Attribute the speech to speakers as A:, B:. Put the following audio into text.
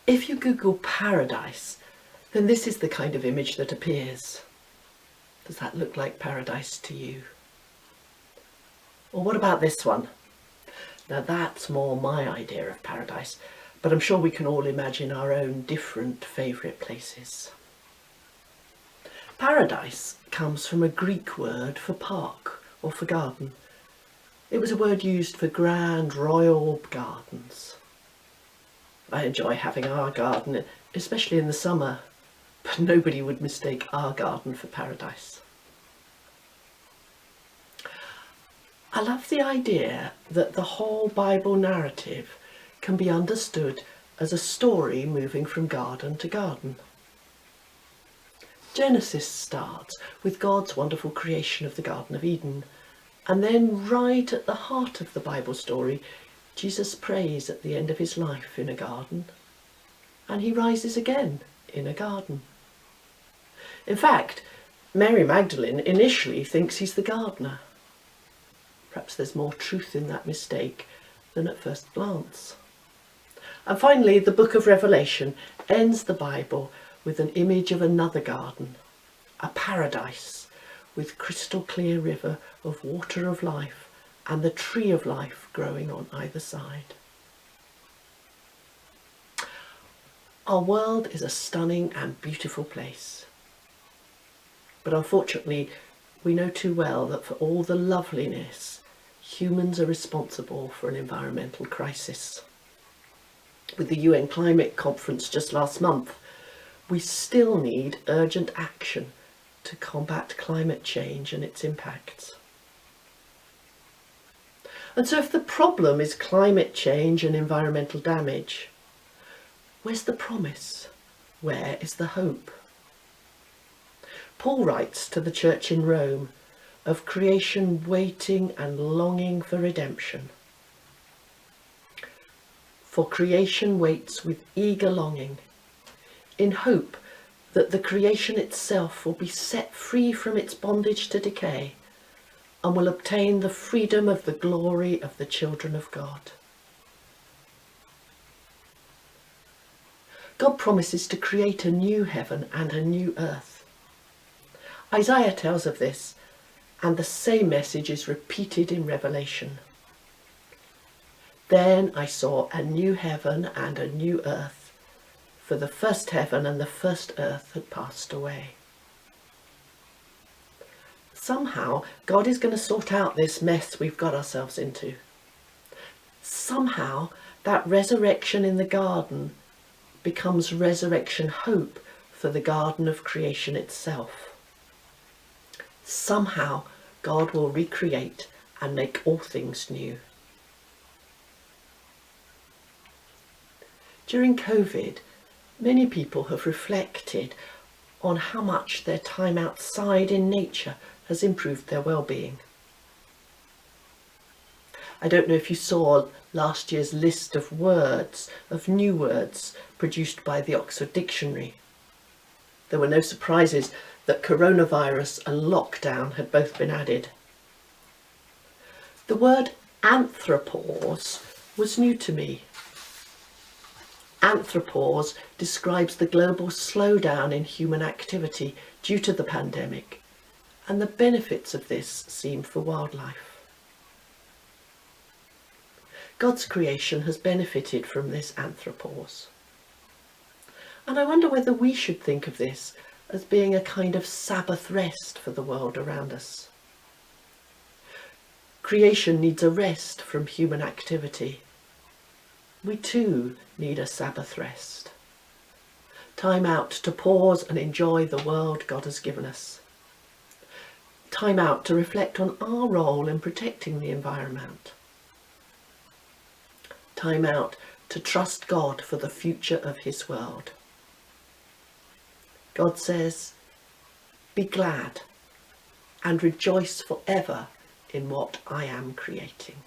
A: If you Google paradise, then this is the kind of image that appears. Does that look like paradise to you? Or what about this one? Now that's more my idea of paradise, but I'm sure we can all imagine our own different favourite places. Paradise comes from a Greek word for park or for garden. It was a word used for grand royal gardens. I enjoy having our garden, especially in the summer, but nobody would mistake our garden for paradise. I love the idea that the whole Bible narrative can be understood as a story moving from garden to garden. Genesis starts with God's wonderful creation of the Garden of Eden, and then right at the heart of the Bible story, Jesus prays at the end of his life in a garden, and he rises again in a garden. In fact, Mary Magdalene initially thinks he's the gardener. Perhaps there's more truth in that mistake than at first glance. And finally, the book of Revelation ends the Bible with an image of another garden, a paradise with crystal clear river of water of life and the tree of life growing on either side. Our world is a stunning and beautiful place. But unfortunately, we know too well that for all the loveliness, humans are responsible for an environmental crisis. With the UN Climate Conference just last month, we still need urgent action to combat climate change and its impacts. And so if the problem is climate change and environmental damage, where's the promise? Where is the hope? Paul writes to the church in Rome of creation waiting and longing for redemption. For creation waits with eager longing, in hope that the creation itself will be set free from its bondage to decay and will obtain the freedom of the glory of the children of God. God promises to create a new heaven and a new earth. Isaiah tells of this, and the same message is repeated in Revelation. Then I saw a new heaven and a new earth, for the first heaven and the first earth had passed away. Somehow, God is going to sort out this mess we've got ourselves into. Somehow, that resurrection in the garden becomes resurrection hope for the garden of creation itself. Somehow, God will recreate and make all things new. During COVID, many people have reflected on how much their time outside in nature has improved their well-being. I don't know if you saw last year's list of words, of new words produced by the Oxford Dictionary. There were no surprises that coronavirus and lockdown had both been added. The word anthropause was new to me. Anthropause describes the global slowdown in human activity due to the pandemic, and the benefits of this seem for wildlife. God's creation has benefited from this anthropause. And I wonder whether we should think of this as being a kind of Sabbath rest for the world around us. Creation needs a rest from human activity. We too need a Sabbath rest. Time out to pause and enjoy the world God has given us. Time out to reflect on our role in protecting the environment. Time out to trust God for the future of his world. God says, "Be glad and rejoice forever in what I am creating."